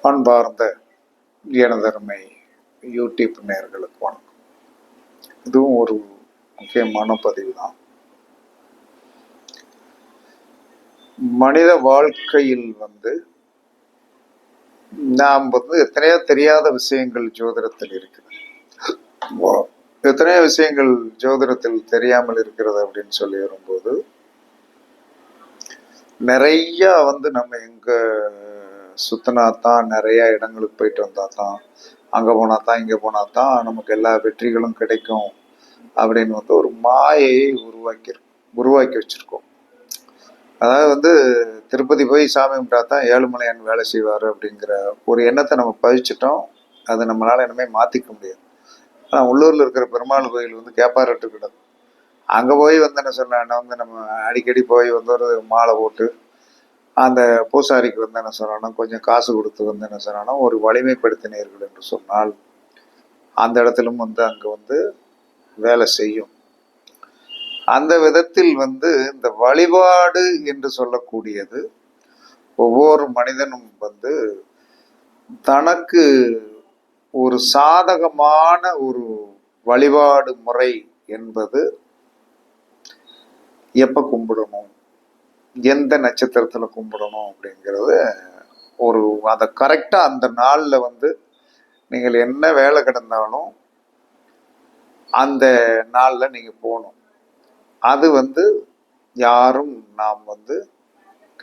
அன்பார்ந்த எனதருமை யூடியூப் நேயர்களுக்கு வணக்கம். இதுவும் ஒரு முக்கியமான பதிவு தான். மனித வாழ்க்கையில் நாம் எத்தனையோ தெரியாத விஷயங்கள் ஜோதிடத்தில் இருக்கிறது. எத்தனையோ விஷயங்கள் ஜோதிடத்தில் தெரியாமல் இருக்கிறது அப்படின்னு சொல்லி வரும்போது நிறைய நம்ம எங்க சுத்தினா தான், நிறைய இடங்களுக்கு போயிட்டு வந்தா தான், அங்கே போனா தான் இங்கே போனா தான் நமக்கு எல்லா வெற்றிகளும் கிடைக்கும் அப்படின்னு ஒரு மாயையை உருவாக்கி வச்சிருக்கோம். அதாவது திருப்பதி போய் சாமி கும்பிட்டா தான் ஏழுமலையான் வேலை செய்வார் அப்படிங்கிற ஒரு எண்ணத்தை நம்ம பதிச்சிட்டோம். அது நம்மளால இனிமே மாற்றிக்க முடியாது. ஆனால் உள்ளூரில் இருக்கிற பெருமாள் கோயில் கேப்பாரட்டு கிடக்கும். அங்கே போய் என்ன சொன்னா நம்ம அடிக்கடி போய் ஒரு மாலை போட்டு அந்த பூசாரிக்கு என்ன சொன்னானோ கொஞ்சம் காசு கொடுத்து என்ன சொன்னானோ ஒரு வலிமைப்படுத்தினீர்கள் என்று சொன்னால் அந்த இடத்திலும் அங்கே வேலை செய்யும். அந்த விதத்தில் இந்த வழிபாடு என்று சொல்லக்கூடியது ஒவ்வொரு மனிதனும் தனக்கு ஒரு சாதகமான ஒரு வழிபாடு முறை என்பது எப்ப கும்பிடணும், எந்த நட்சத்திரத்துல கும்பிடணும் அப்படிங்கிறது ஒரு அதை கரெக்டா அந்த நாள்ல நீங்கள் என்ன வேலை கிடந்தாலும் அந்த நாள்ல நீங்க போகணும். அது யாரும் நாம்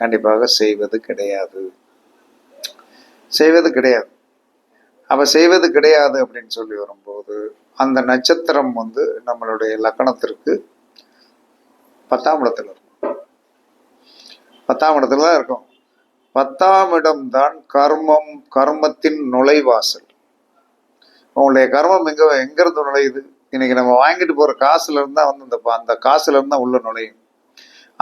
கண்டிப்பாக செய்வது கிடையாது. அப்ப செய்வது கிடையாது அப்படின்னு சொல்லி வரும்போது அந்த நட்சத்திரம் நம்மளுடைய லக்கணத்திற்கு 10ஆம் இடத்துல இருக்கும். 10ஆம் இடத்துல தான் இருக்கும். 10ஆம் இடம் தான் கர்மத்தின் நுழைவாசல். உங்களுடைய கர்மம் எங்கிருந்து நுழையுது? இன்னைக்கு நம்ம வாங்கிட்டு போற காசுல இருந்தா அந்த காசுல இருந்தா உள்ள நுழையும்.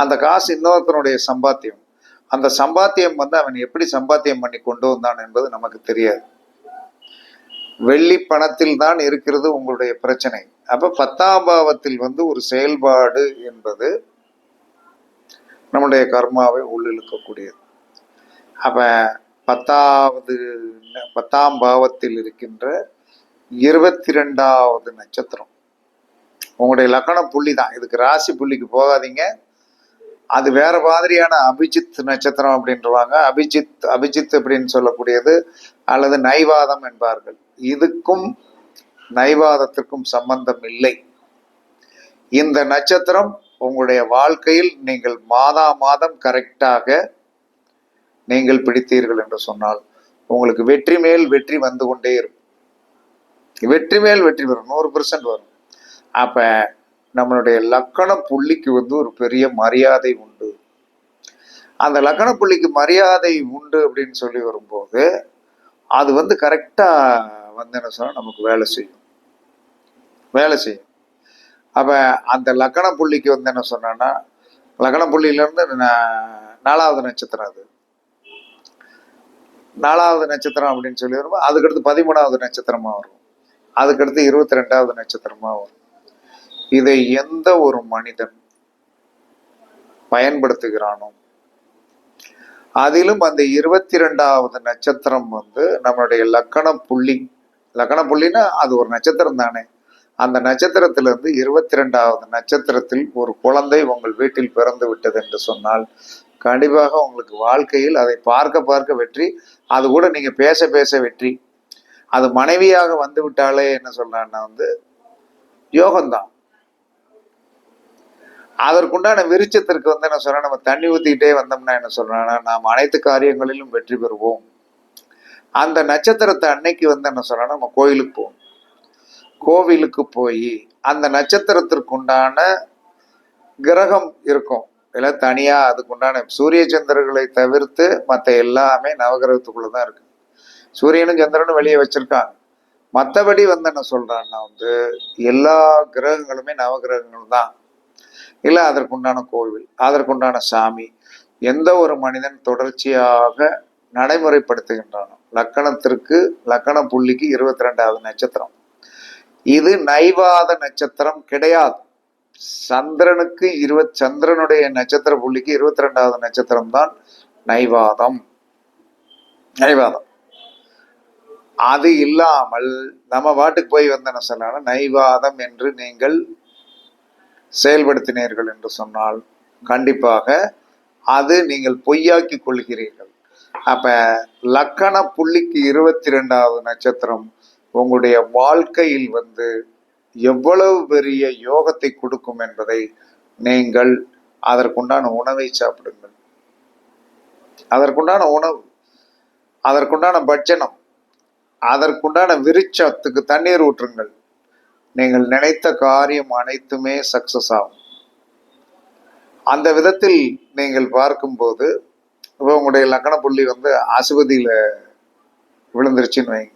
அந்த காசு இன்னொருத்தனுடைய சம்பாத்தியம். அந்த சம்பாத்தியம் அவன் எப்படி சம்பாத்தியம் பண்ணி கொண்டு வந்தான் என்பது நமக்கு தெரியாது. வெள்ளி பணத்தில் தான் இருக்கிறது உங்களுடைய பிரச்சனை. அப்ப 10ஆம் பாவத்தில் ஒரு செயல்பாடு என்பது நம்முடைய கர்மாவை உள்ளிழுக்கக்கூடியது. அப்ப 10ஆம் பாவத்தில் இருக்கின்ற 22வது நட்சத்திரம் உங்களுடைய லக்கண புள்ளி தான். இதுக்கு ராசி புள்ளிக்கு போகாதீங்க. அது வேற மாதிரியான அபிஜித் நட்சத்திரம் அப்படின்றவாங்க. அபிஜித் அப்படின்னு சொல்லக்கூடியது அல்லது நைவாதம் என்பார்கள். இதுக்கும் நைவாதத்திற்கும் சம்பந்தம் இல்லை. இந்த நட்சத்திரம் உங்களுடைய வாழ்க்கையில் நீங்கள் மாதம் கரெக்டாக நீங்கள் பிடித்தீர்கள் என்று சொன்னால் உங்களுக்கு வெற்றி மேல் வெற்றி வந்து கொண்டே இருக்கும். வெற்றி மேல் வெற்றி வரும், 100% வரும். அப்ப நம்மளுடைய லக்கண புள்ளிக்கு ஒரு பெரிய மரியாதை உண்டு. அந்த லக்கண புள்ளிக்கு மரியாதை உண்டு அப்படின்னு சொல்லி வரும்போது அது கரெக்டா என்ன சொன்னா நமக்கு வேலை செய்யும். அப்ப அந்த லக்கண புள்ளிக்கு என்ன சொன்னா லக்கண புள்ளியில இருந்து 4வது நட்சத்திரம், அது 4வது நட்சத்திரம் அப்படின்னு சொல்லி வரும்போது அதுக்கடுத்து 13வது நட்சத்திரமா வரும், அதுக்கடுத்து 22வது நட்சத்திரமா வரும். இதை எந்த ஒரு மனிதன் பயன்படுத்துகிறானோ அதிலும் அந்த 22வது நட்சத்திரம் நம்மளுடைய லக்கண புள்ளின்னா அது ஒரு நட்சத்திரம் தானே. அந்த நட்சத்திரத்திலிருந்து 22வது நட்சத்திரத்தில் ஒரு குழந்தை உங்கள் வீட்டில் பிறந்து விட்டது என்று சொன்னால் கண்டிப்பாக உங்களுக்கு வாழ்க்கையில் அதை பார்க்க வெற்றி. அது கூட நீங்க பேச வெற்றி. அது மனைவியாக வந்து விட்டாலே என்ன சொல்றான்னா யோகம்தான். அதற்குண்டான விருச்சத்திற்கு என்ன சொல்றா, நம்ம தண்ணி ஊத்திக்கிட்டே வந்தோம்னா என்ன சொல்றான்னா நாம் அனைத்து காரியங்களிலும் வெற்றி பெறுவோம். அந்த நட்சத்திரத்தை அன்னைக்கு என்ன சொல்றா, நம்ம கோவிலுக்கு போய் அந்த நட்சத்திரத்திற்குண்டான கிரகம் இருக்கும். இல்லை தனியா அதுக்குண்டான சூரிய சந்திரர்களை தவிர்த்து மற்ற எல்லாமே நவகிரகத்துக்குள்ளதான் இருக்கு. சூரியனும் சந்திரனும் வெளியே வச்சிருக்காங்க. மற்றபடி என்ன சொல்றான்னா எல்லா கிரகங்களுமே நவகிரகங்கள் தான். இல்லை அதற்குண்டான கோவில், அதற்குண்டான சாமி எந்த ஒரு மனிதன் தொடர்ச்சியாக நடைமுறைப்படுத்துகின்றானோ லக்கண புள்ளிக்கு 22வது நட்சத்திரம். இது நைவாத நட்சத்திரம் கிடையாது. சந்திரனுடைய நட்சத்திர புள்ளிக்கு 22வது நட்சத்திரம் தான் நைவாதம். அது இல்லாமல் நம்ம பாட்டுக்கு போய் வந்தன சொன்னாலும் நைவாதம் என்று நீங்கள் செயல்படுத்தினீர்கள் என்று சொன்னால் கண்டிப்பாக அது நீங்கள் பொய்யாக்கி கொள்கிறீர்கள். அப்ப லக்கண புள்ளிக்கு 22வது நட்சத்திரம் உங்களுடைய வாழ்க்கையில் வந்து எவ்வளவு பெரிய யோகத்தை கொடுக்கும் என்பதை நீங்கள் அதற்குண்டான உணவை சாப்பிடுங்கள். அதற்குண்டான உணவு, அதற்குண்டான பட்சணம், அதற்குண்டான விருட்சத்துக்கு தண்ணீர் ஊற்றுங்கள். நீங்கள் நினைத்த காரியம் அனைத்துமே சக்சஸ் ஆகும். அந்த விதத்தில் நீங்கள் பார்க்கும்போது இப்போ உங்களுடைய லக்கண புள்ளி வந்து அசுபதியில விழுந்துருச்சுன்னு வைங்க.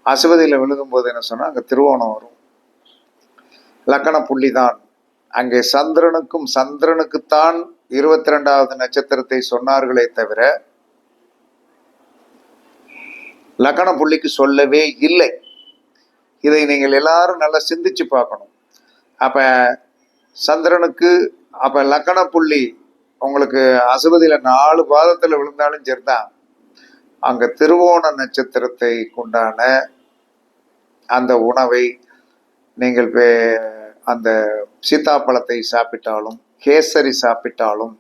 அசுபதியில விழுகும்போது என்ன சொன்னா அங்க திருவோணம் வரும். லக்கண புள்ளி தான் அங்கே சந்திரனுக்குத்தான் 22வது நட்சத்திரத்தை சொன்னார்களே தவிர லக்கண புள்ளிக்கு சொல்லவே இல்லை. இதை நீங்கள் எல்லாரும் நல்லா சிந்திச்சு பார்க்கணும். அப்ப சந்திரனுக்கு அப்ப லக்கண புள்ளி உங்களுக்கு அசுபதியில 4 பாதத்துல விழுந்தாலும் சரிதான், அங்க திருவோண நட்சத்திரத்தை கொண்டான அந்த உணவை நீங்கள் அந்த சீத்தாப்பழத்தை சாப்பிட்டாலும் கேசரி சாப்பிட்டாலும்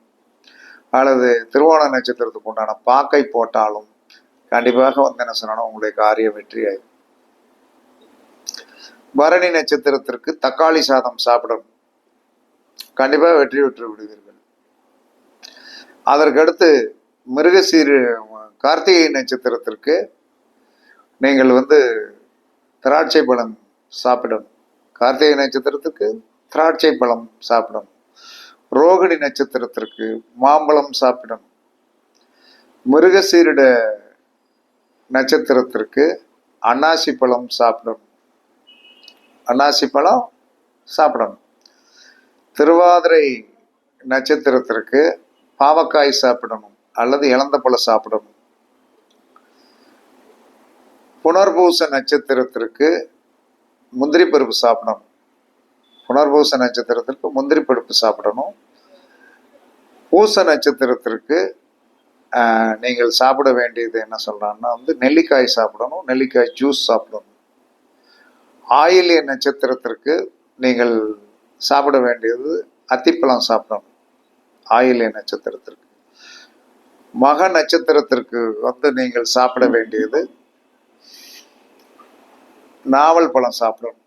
அல்லது திருவோண நட்சத்திரத்துக்கு உண்டான பாக்கை போட்டாலும் கண்டிப்பாக வந்து என்ன சொன்னாலும் உங்களுடைய காரியம் வெற்றி ஆகும். பரணி நட்சத்திரத்திற்கு தக்காளி சாதம் சாப்பிடணும், கண்டிப்பாக வெற்றி பெற்று விடுவீர்கள். அதற்கடுத்து கார்த்திகை நட்சத்திரத்திற்கு நீங்கள் வந்து திராட்சை பழம் சாப்பிடணும். கார்த்திகை நட்சத்திரத்துக்கு திராட்சை பழம் சாப்பிடணும். ரோகிணி நட்சத்திரத்திற்கு மாம்பழம் சாப்பிடணும். மிருகசீரிட நட்சத்திரத்திற்கு அன்னாசி பழம் சாப்பிடணும். அன்னாசி பழம் சாப்பிடணும். திருவாதிரை நட்சத்திரத்திற்கு பாவக்காய் சாப்பிடணும் அல்லது இளந்த பழம் சாப்பிடணும். புனர்பூச நட்சத்திரத்திற்கு முந்திரி பருப்பு சாப்பிடணும். புனர்பூச நட்சத்திரத்திற்கு முந்திரி பருப்பு சாப்பிடணும். பூச நட்சத்திரத்திற்கு நீங்கள் சாப்பிட வேண்டியது என்ன சொல்றாங்கன்னா வந்து நெல்லிக்காய் சாப்பிடணும், நெல்லிக்காய் ஜூஸ் சாப்பிடணும். ஆயில்ய நட்சத்திரத்திற்கு நீங்கள் சாப்பிட வேண்டியது அத்திப்பழம் சாப்பிடணும். ஆயில்ய நட்சத்திரத்திற்கு. மக நட்சத்திரத்திற்கு வந்து நீங்கள் சாப்பிட வேண்டியது நாவல் பழம் சாப்பிடணும்.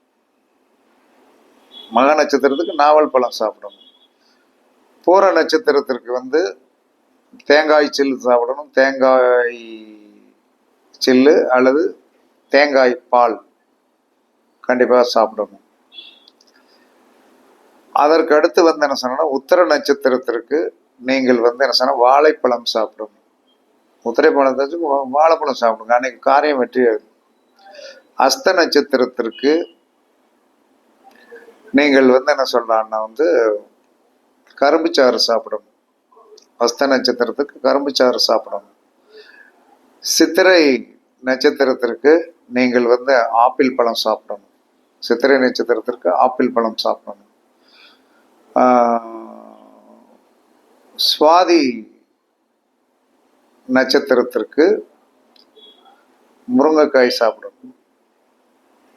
மக நட்சத்திரத்துக்கு நாவல் பழம் சாப்பிடணும். பூர நட்சத்திரத்திற்கு வந்து தேங்காய் சில்லு சாப்பிடணும். தேங்காய் சில்லு அல்லது தேங்காய் பால் கண்டிப்பாக சாப்பிடணும். அதற்கு அடுத்து வந்து என்ன சொன்னா உத்தர நட்சத்திரத்திற்கு நீங்கள் வந்து என்ன சொன்னா வாழைப்பழம் சாப்பிடணும். உத்தரை பழத்துக்கு வாழைப்பழம் சாப்பிடுங்க, அன்னைக்கு காரியம் வெற்றி ஆகுது. அஸ்த நட்சத்திரத்திற்கு நீங்கள் வந்து என்ன சொல்றான்னா வந்து கரும்புச்சாறு சாப்பிடணும். அஸ்த நட்சத்திரத்துக்கு கரும்புச்சாறு சாப்பிடணும். சித்திரை நட்சத்திரத்திற்கு நீங்கள் வந்து ஆப்பிள் பழம் சாப்பிடணும். சித்திரை நட்சத்திரத்திற்கு ஆப்பிள் பழம் சாப்பிடணும். சுவாதி நட்சத்திரத்திற்கு முருங்கைக்காய் சாப்பிடணும்.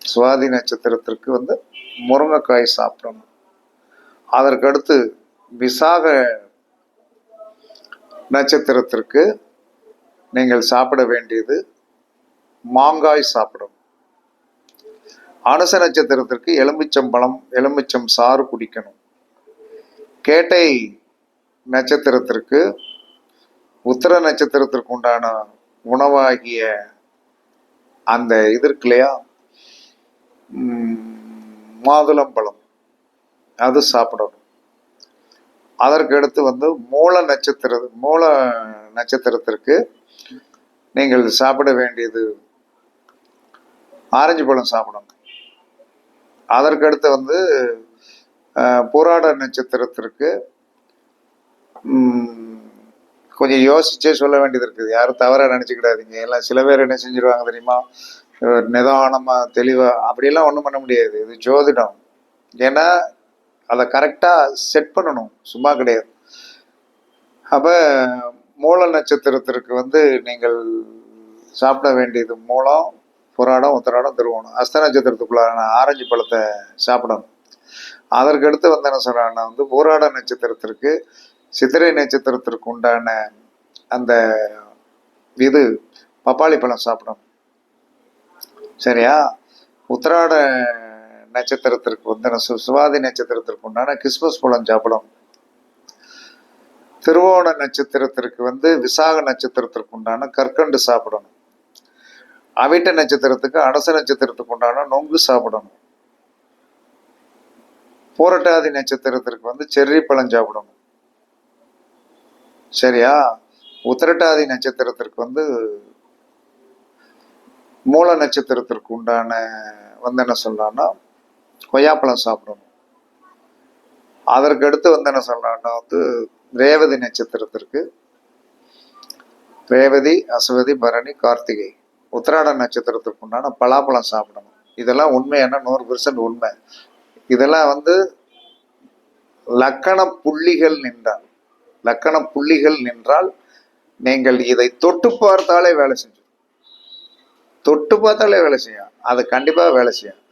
சுவாதி நட்சத்திரத்திற்கு வந்து முருங்கைக்காய் சாப்பிடணும். அதற்கடுத்து விசாக நட்சத்திரத்திற்கு நீங்கள் சாப்பிட வேண்டியது மாங்காய் சாப்பிடணும். அனுச நட்சத்திரத்திற்கு எலுமிச்சம் சாறு குடிக்கணும். கேட்டை நட்சத்திரத்திற்கு உத்தர நட்சத்திரத்திற்கு உண்டான உணவாகிய அந்த இது இருக்கு இல்லையா, மாதுளம்பழம், அது சாப்பிடணும். அதற்கு அடுத்து வந்து மூல நட்சத்திரத்திற்கு நீங்கள் சாப்பிட வேண்டியது ஆரஞ்சு பழம் சாப்பிடணும். அதற்கடுத்து வந்து போராட நட்சத்திரத்திற்கு கொஞ்சம் யோசிச்சே சொல்ல வேண்டியது இருக்குது. யாரும் தவறாக நினச்சிக்கிடாதீங்க. எல்லாம் சில பேர் என்ன செஞ்சிருவாங்க தெரியுமா, நிதானமாக தெளிவாக அப்படியெல்லாம் ஒன்றும் பண்ண முடியாது. இது ஜோதிடம். ஏன்னா அதை கரெக்டாக செட் பண்ணணும், சும்மா கிடையாது. அப்போ மூல நட்சத்திரத்திற்கு வந்து நீங்கள் சாப்பிட வேண்டியது மூலம், புராடம், உத்திராடம், திருவோணம். அஸ்த நட்சத்திரத்துக்குள்ளான ஆரஞ்சு பழத்தை சாப்பிடணும். அதற்கடுத்து வந்து என்ன சொல்கிறாங்கன்னா வந்து போராட நட்சத்திரத்திற்கு சித்திரை நட்சத்திரத்திற்கு உண்டான அந்த இது பப்பாளி பழம் சாப்பிடணும். சரியா? உத்திராட நட்சத்திரத்திற்கு வந்து சுவாதி நட்சத்திரத்திற்கு உண்டான கிறிஸ்மஸ் பழம் சாப்பிடணும். திருவோண நட்சத்திரத்திற்கு வந்து விசாக நட்சத்திரத்திற்கு உண்டான கற்கண்டு சாப்பிடணும். அவிட்ட நட்சத்திரத்துக்கு அரச நட்சத்திரத்துக்கு உண்டான நொங்கு சாப்பிடணும். பூரட்டாதி நட்சத்திரத்திற்கு வந்து செர்ரி பழம் சாப்பிடணும். சரியா? உத்திரட்டாதி நட்சத்திரத்திற்கு வந்து மூல நட்சத்திரத்திற்கு உண்டான வந்து என்ன சொல்லலாம்னா கொய்யாப்பழம் சாப்பிடணும். அதற்கு அடுத்து வந்து என்ன சொல்லலாம்னா வந்து ரேவதி நட்சத்திரத்திற்கு ரேவதி, அஸ்வதி, பரணி, கார்த்திகை, உத்திராட நட்சத்திரத்திற்கு உண்டான பலாப்பழம் சாப்பிடணும். இதெல்லாம் உண்மையான 100% உண்மை. இதெல்லாம் வந்து லக்கண புள்ளிகள் நின்றால் நீங்கள் இதை தொட்டு பார்த்தாலே வேலை செய்யும். அது கண்டிப்பாக வேலை செய்யும்.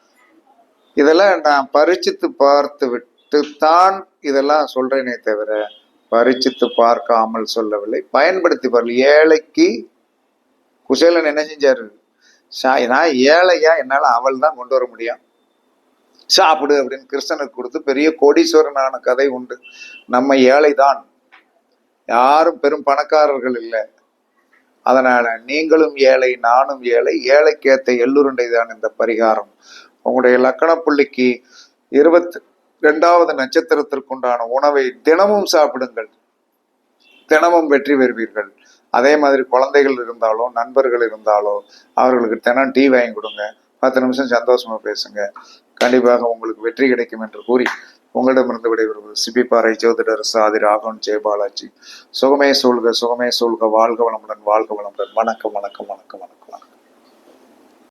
இதெல்லாம் நான் பரீட்சித்து பார்த்து விட்டுத்தான் இதெல்லாம் சொல்றேனே தவிர பரீட்சித்து பார்க்காமல் சொல்லவில்லை. பயன்படுத்தி பாருங்கள். ஏழைக்கு குசேலன் என்ன செஞ்சாரு? நான் ஏழையா, என்னால் அவள் தான் கொண்டு வர முடியும், சாப்பிடு அப்படின்னு கிருஷ்ணனுக்கு கொடுத்து பெரிய கோடீஸ்வரனான கதை உண்டு. நம்ம ஏழை தான், யாரும் பெரும் பணக்காரர்கள் இல்லை. அதனால நீங்களும் ஏழை, நானும் ஏழை. ஏழைக்கேத்த எள்ளுருண்டை தான் இந்த பரிகாரம். உங்களுடைய லக்கண புள்ளிக்கு 22வது நட்சத்திரத்திற்குண்டான உணவை தினமும் சாப்பிடுங்கள். தினமும் வெற்றி பெறுவீர்கள். அதே மாதிரி குழந்தைகள் இருந்தாலோ நண்பர்கள் இருந்தாலோ அவர்களுக்கு தினம் டீ வாங்கி கொடுங்க. 10 நிமிஷம் சந்தோஷமா பேசுங்க. கண்டிப்பாக உங்களுக்கு வெற்றி கிடைக்கும் என்று கூறி உங்களிடமிருந்து விடைபெறுவது சிபிபாறை ஜோதிடர் சாதி ராகவன் ஜெயபாலாஜி. சுகமே சூழ்க, வாழ்க வளமுடன். வணக்கம்.